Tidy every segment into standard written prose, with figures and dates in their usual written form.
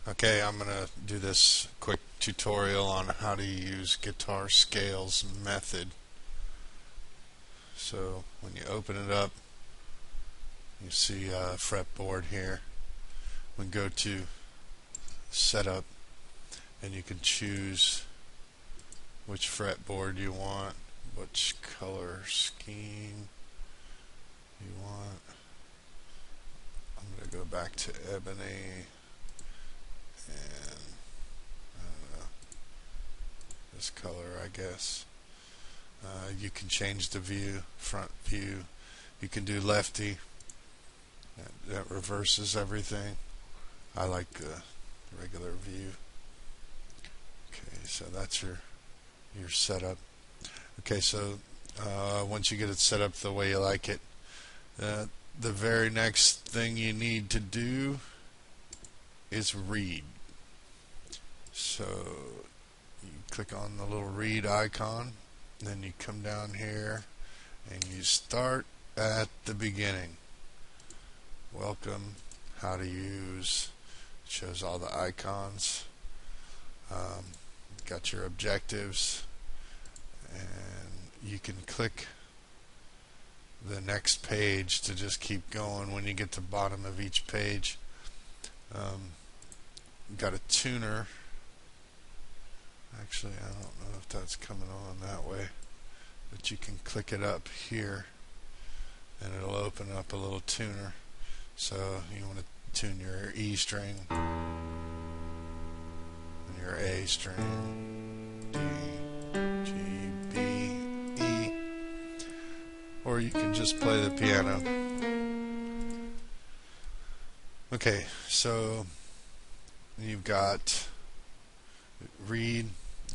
Okay, I'm going to do this quick tutorial on how to use guitar scales method. So when you open it up, you see a fretboard here. We go to setup and you can choose which fretboard you want, which color scheme you want. I'm going to go back to ebony and this color, I guess. You can change the view, front view. You can do lefty. That reverses everything. I like the regular view. Okay, so that's your setup. Okay, so once you get it set up the way you like it, the very next thing you need to do is read. So you click on the little read icon, then you come down here and you start at the beginning. Welcome, how to use, it shows all the icons. Got your objectives, and you can click the next page to just keep going. When you get to the bottom of each page, got a tuner. Actually, I don't know if that's coming on that way, but you can click it up here and it'll open up a little tuner. So you want to tune your E string and your A string, D, G, B, E, or you can just play the piano. Okay, so you've got read,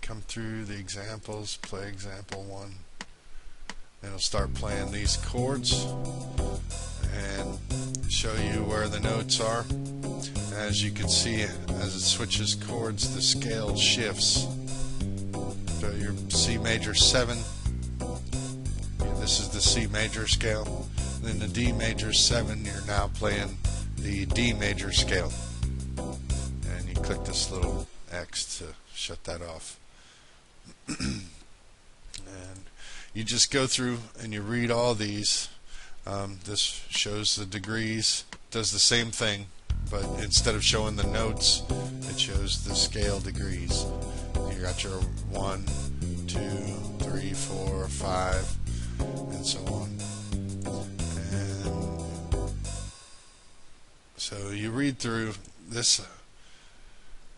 come through the examples, play example 1, and it'll start playing these chords and show you where the notes are. As you can see, as it switches chords, the scale shifts. So your C major 7, this is the C major scale. Then the D major 7, you're now playing the D major scale. And you click this little X to shut that off. And you just go through and you read all these. This shows the degrees, does the same thing, but instead of showing the notes, it shows the scale degrees. You got your 1, 2, 3, 4, 5, and so on. And so you read through this.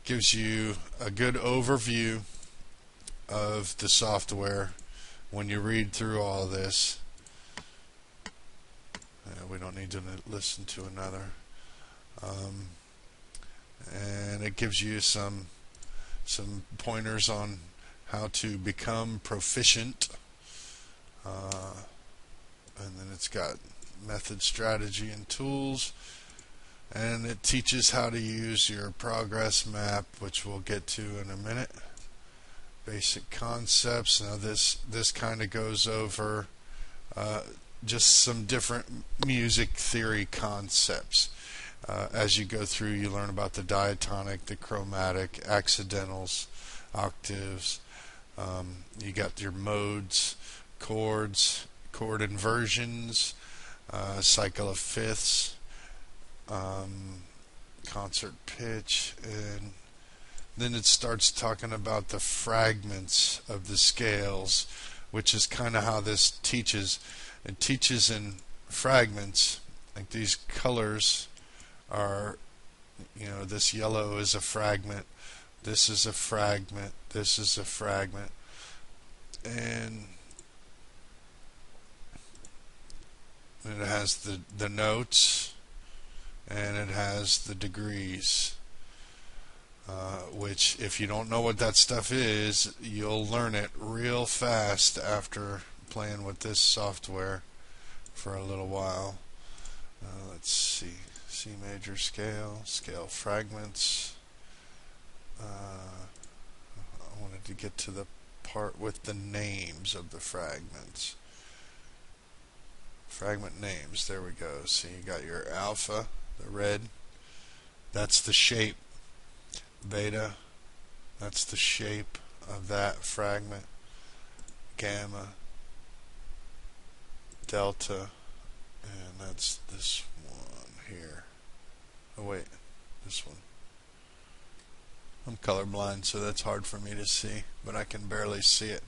Gives you a good overview of the software when you read through all this. We don't need to listen to another. And it gives you some pointers on how to become proficient. And then it's got method, strategy, and tools. And it teaches how to use your progress map, which we'll get to in a minute. Basic concepts. Now this kind of goes over just some different music theory concepts. As you go through, you learn about the diatonic, the chromatic, accidentals, octaves. You got your modes, chords, chord inversions, cycle of fifths, concert pitch, and then it starts talking about the fragments of the scales, which is kind of how this teaches. It teaches in fragments, like these colors are, this yellow is a fragment, this is a fragment, this is a fragment, and it has the notes, and it has the degrees, which if you don't know what that stuff is, you'll learn it real fast after playing with this software for a little while. Let's see, C major scale, scale fragments. I wanted to get to the part with the names of the fragments. Fragment names, there we go. So you got your alpha, the red, that's the shape. beta, that's the shape of that fragment, gamma, delta, and that's this one here. Oh wait, this one. I'm colorblind, so that's hard for me to see, but I can barely see it.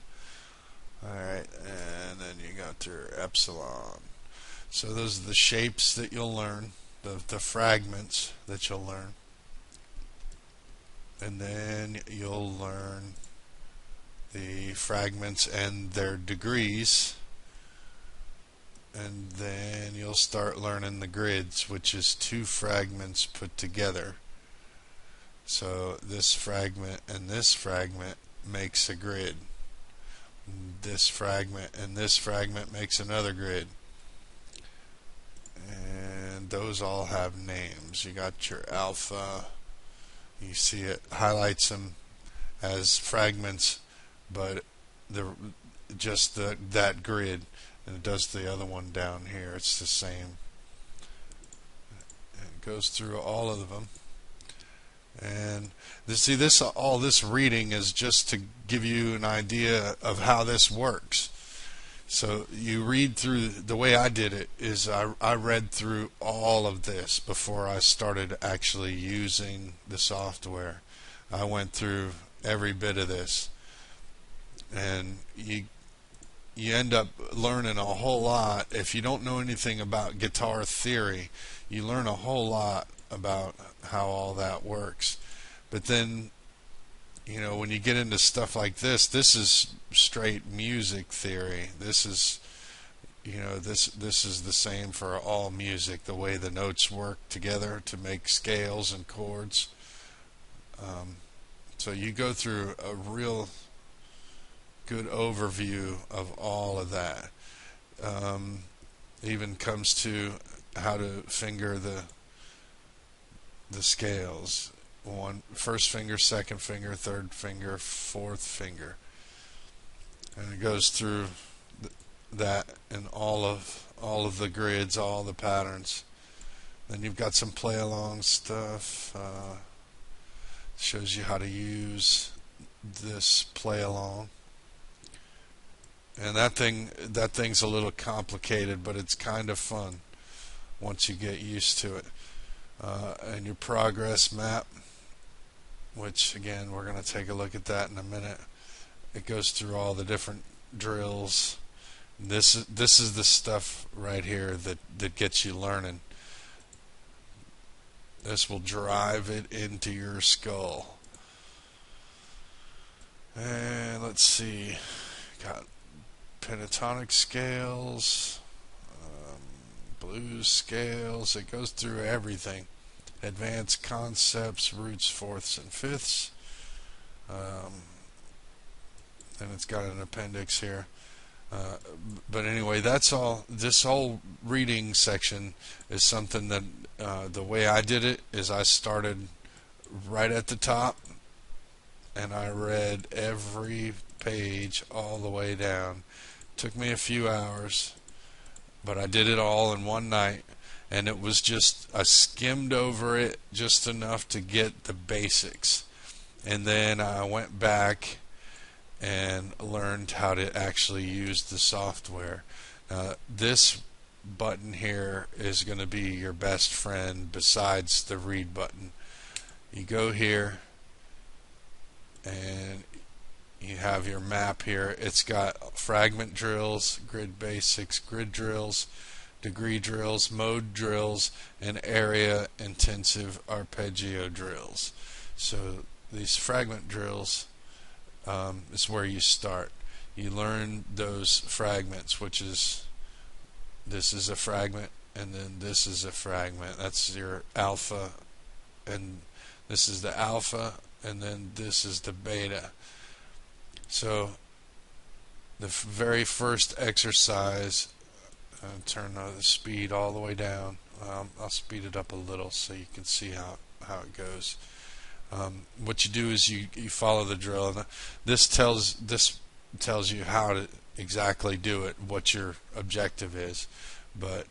Alright, and then you got your epsilon. So those are the shapes that you'll learn, the fragments that you'll learn. And then you'll learn the fragments and their degrees. And then you'll start learning the grids, which is two fragments put together. So this fragment and this fragment makes a grid. This fragment and this fragment makes another grid. And those all have names. You got your alpha. You see it highlights them as fragments, but that grid, and it does the other one down here. It's the same. It goes through all of them. And all this reading is just to give you an idea of how this works. So you read through, the way I did it is I read through all of this before I started actually using the software. I went through every bit of this, and you end up learning a whole lot. If you don't know anything about guitar theory, you learn a whole lot about how all that works. But then, when you get into stuff like this is straight music theory. This is, this is the same for all music, the way the notes work together to make scales and chords. So you go through a real good overview of all of that. Even comes to how to finger the scales. First finger, second finger, third finger, fourth finger, and it goes through that in all of the grids, all the patterns. Then you've got some play along stuff. Shows you how to use this play along, and that thing's a little complicated, but it's kind of fun once you get used to it. And your progress map, which again we're going to take a look at that in a minute. It goes through all the different drills. This is the stuff right here that gets you learning. This will drive it into your skull. And let's see, got pentatonic scales, blues scales. It goes through everything. Advanced concepts, roots, fourths, and fifths. And it's got an appendix here. But anyway, that's all. This whole reading section is something that the way I did it is I started right at the top, and I read every page all the way down. Took me a few hours, but I did it all in one night. And it was just, I skimmed over it just enough to get the basics. And then I went back and learned how to actually use the software. This button here is going to be your best friend besides the read button. You go here and you have your map here. It's got fragment drills, grid basics, grid drills, degree drills, mode drills, and area intensive arpeggio drills. So these fragment drills is where you start. You learn those fragments, which is, this is a fragment, and then this is a fragment. That's your alpha, and this is the alpha, and then this is the beta. So the very first exercise, turn the speed all the way down. I'll speed it up a little so you can see how it goes. What you do is you follow the drill, and this tells you how to exactly do it, what your objective is. But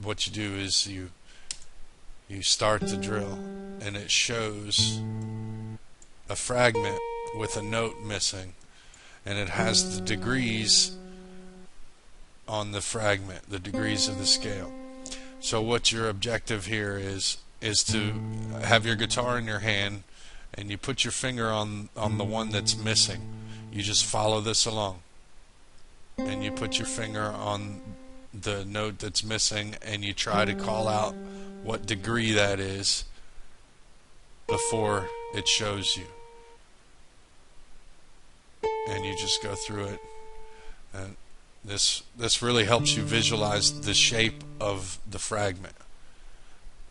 what you do is you start the drill, and it shows a fragment with a note missing, and it has the degrees on the fragment, the degrees of the scale. So what your objective here is to have your guitar in your hand, and you put your finger on the one that's missing. You just follow this along, and you put your finger on the note that's missing, and you try to call out what degree that is before it shows you, and you just go through it. And this really helps you visualize the shape of the fragment,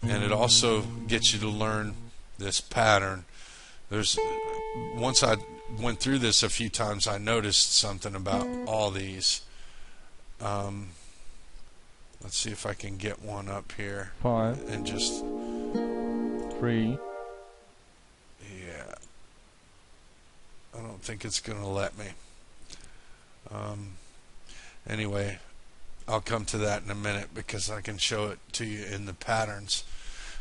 and it also gets you to learn this pattern. Once I went through this a few times, I noticed something about all these. Let's see if I can get one up here. 5 and just 3. Yeah, I don't think it's gonna let me. Anyway, I'll come to that in a minute because I can show it to you in the patterns.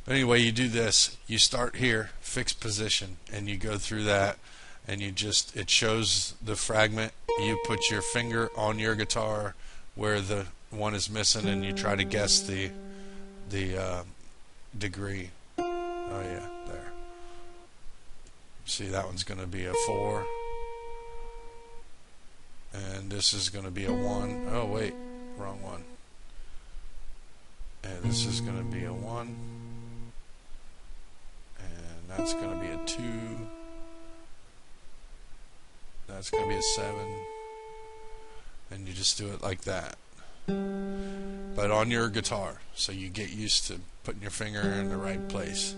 But anyway, you do this. You start here, fixed position, and you go through that, and it shows the fragment. You put your finger on your guitar where the one is missing, and you try to guess the degree. Oh yeah, there. See, that one's going to be a 4. And this is going to be a 1. Oh wait, wrong one. And this is going to be a 1. And that's going to be a 2. That's going to be a 7. And you just do it like that. But on your guitar, so you get used to putting your finger in the right place.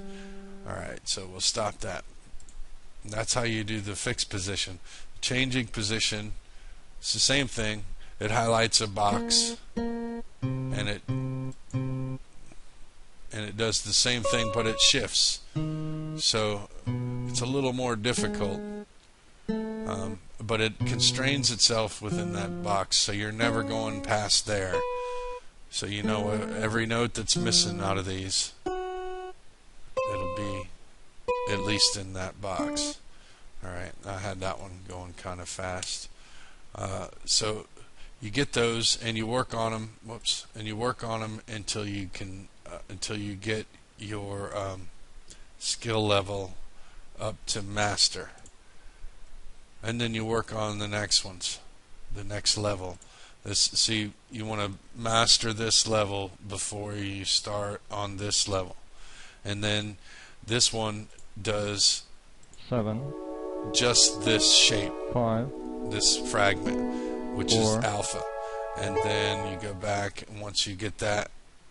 Alright, so we'll stop that. And that's how you do the fixed position. Changing position, it's the same thing. It highlights a box, and it does the same thing, but it shifts. So it's a little more difficult, but it constrains itself within that box, so you're never going past there. So you know every note that's missing out of these, it'll be at least in that box. Alright, I had that one going kind of fast. So you get those and you work on them. Whoops! And you work on them until you can, until you get your skill level up to master, and then you work on the next ones, the next level. See, you want to master this level before you start on this level, and then this one does 7 just this shape, 5 this fragment, which 4 is alpha, and then you go back, and once you get that,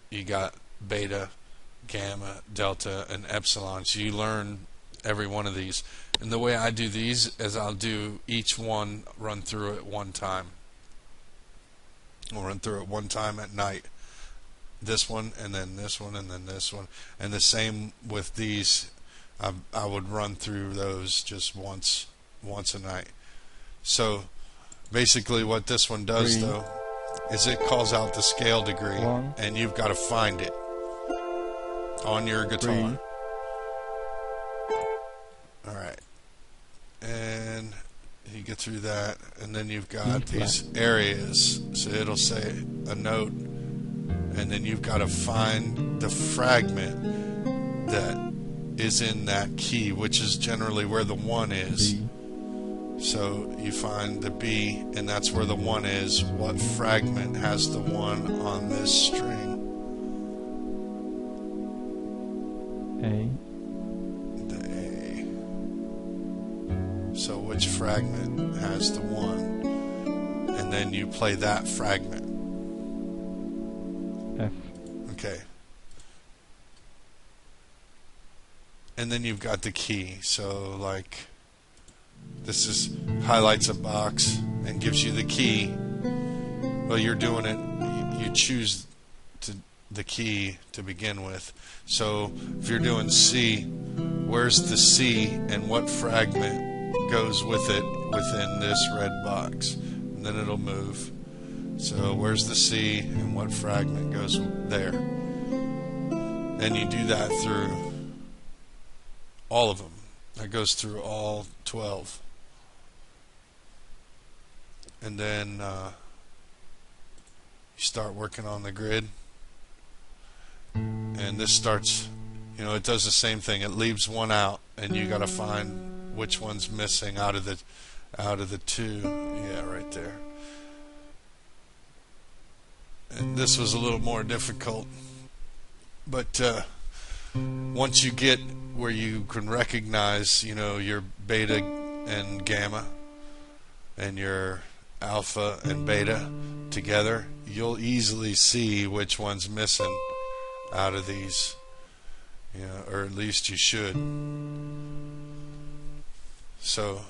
you got beta, gamma, delta, and epsilon. So you learn every one of these, and the way I do these is I'll do each one, run through it one time. I'll run through it one time at night, this one, and then this one, and then this one, and the same with these. I would run through those just once a night. So basically what this one does 3 though is it calls out the scale degree, 1 and you've got to find it on your guitar. 3 Alright, and you get through that, and then you've got these areas, so it'll say a note, and then you've got to find the fragment that is in that key, which is generally where the 1 is. B. So you find the B, and that's where the 1 is. What fragment has the 1 on this string? A. The A. So which fragment has the 1? And then you play that fragment. F. Okay. And then you've got the key. So like this is highlights a box and gives you the key. Well, you're doing it, you choose the key to begin with. So if you're doing C, where's the C and what fragment goes with it within this red box? And then it'll move. So where's the C and what fragment goes there? And you do that through all of them. That goes through all 12. And then you start working on the grid, and this starts, it does the same thing. It leaves one out, and you got to find which one's missing out of the two. Yeah, right there. And this was a little more difficult, but once you get where you can recognize, your beta and gamma and your alpha and beta together, you'll easily see which one's missing out of these, or at least you should. So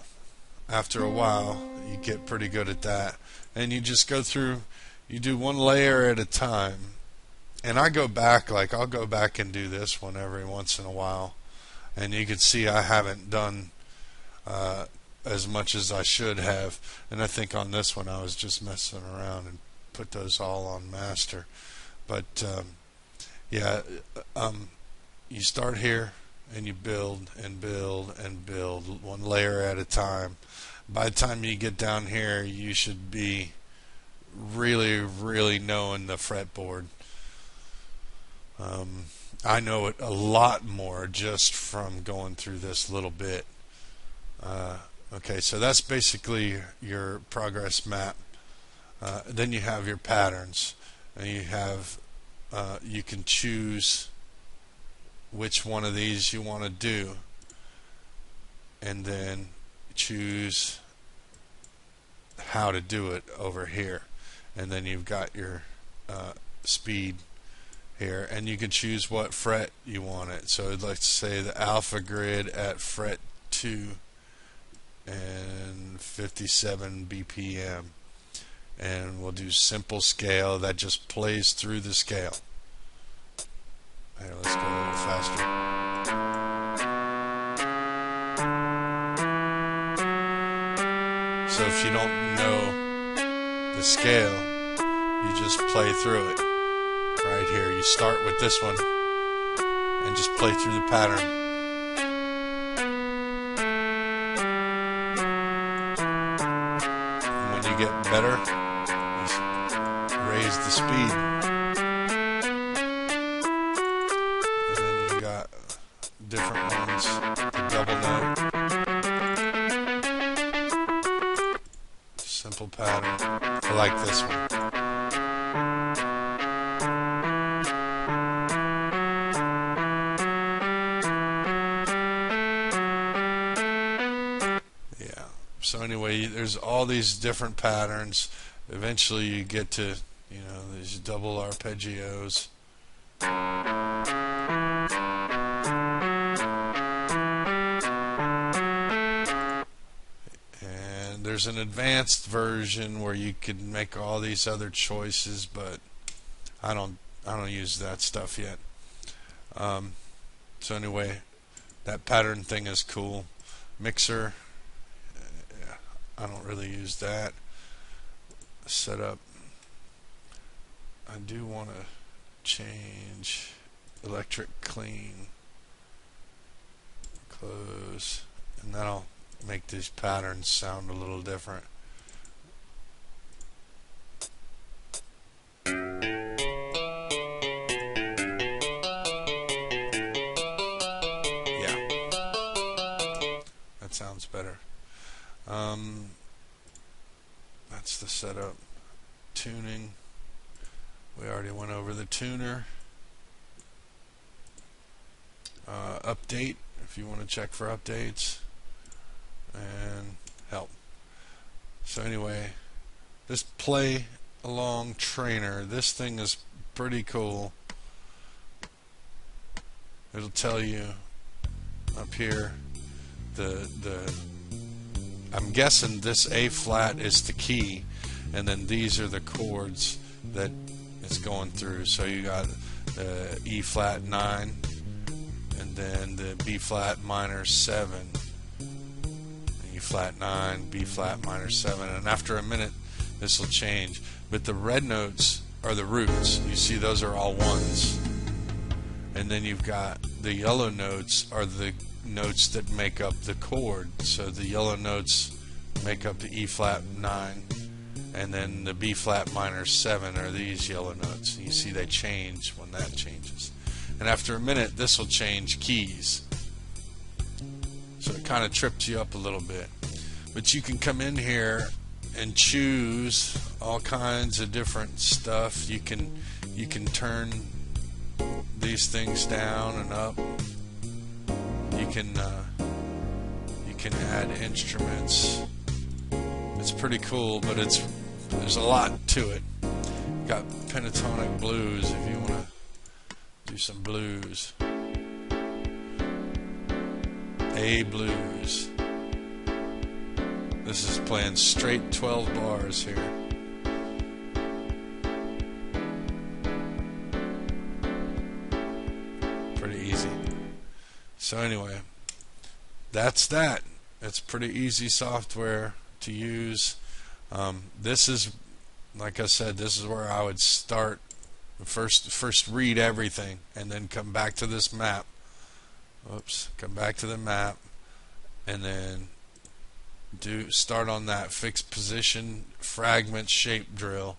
after a while you get pretty good at that, and you just go through, you do one layer at a time. And I'll go back and do this one every once in a while, and you can see I haven't done as much as I should have. And I think on this one I was just messing around and put those all on master. But you start here and you build and build and build one layer at a time. By the time you get down here, you should be really knowing the fretboard. I know it a lot more just from going through this little bit. Okay, so that's basically your progress map. Then you have your patterns, and you can choose which one of these you want to do, and then choose how to do it over here. And then you've got your speed here, and you can choose what fret you want it. So let's say the alpha grid at fret 2 and 57 BPM, and we'll do simple scale that just plays through the scale. Here, let's go a little faster. So if you don't know the scale, you just play through it. Right here, you start with this one and just play through the pattern. And when you get better, you raise the speed. And then you got different ones, the double note, simple pattern. I like this one. So anyway, there's all these different patterns. Eventually you get to, these double arpeggios. And there's an advanced version where you can make all these other choices, but I don't use that stuff yet. So anyway, that pattern thing is cool. Mixer, I don't really use that. Setup, I do want to change electric clean, close, and that'll make these patterns sound a little different. Yeah, that sounds better. That's the setup. Tuning, we already went over the tuner. Update, if you want to check for updates, and help. So anyway, this play along trainer, this thing is pretty cool. It'll tell you up here I'm guessing this A flat is the key, and then these are the chords that it's going through. So you got the E flat 9, and then the B flat minor 7, E flat 9, B flat minor 7, and after a minute this will change. But the red notes are the roots. You see those are all ones, and then you've got the yellow notes are the notes that make up the chord. So the yellow notes make up the E flat 9, and then the B flat minor 7 are these yellow notes. You see they change when that changes. And after a minute, this will change keys. So it kind of trips you up a little bit. But you can come in here and choose all kinds of different stuff. You can turn these things down and up. You can add instruments. It's pretty cool, but there's a lot to it. Got pentatonic blues if you want to do some blues. A blues. This is playing straight 12 bars here. Pretty easy. So anyway, that's that. It's pretty easy software to use. This is, like I said, this is where I would start. First read everything and then come back to this map. Oops, come back to the map and then start on that fixed position fragment shape drill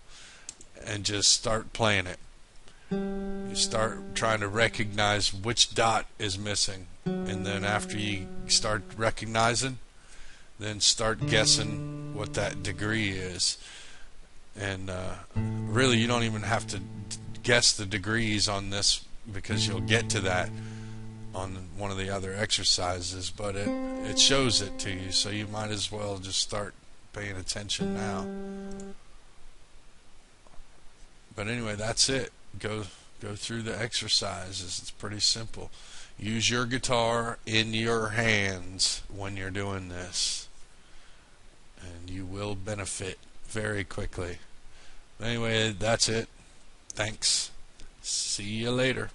and just start playing it. You start trying to recognize which dot is missing, and then after you start recognizing, then start guessing what that degree is. And really you don't even have to guess the degrees on this, because you'll get to that on one of the other exercises, but it shows it to you, so you might as well just start paying attention now. But anyway, that's it. Go through the exercises. It's pretty simple. Use your guitar in your hands when you're doing this, and you will benefit very quickly. Anyway, that's it. Thanks. See you later.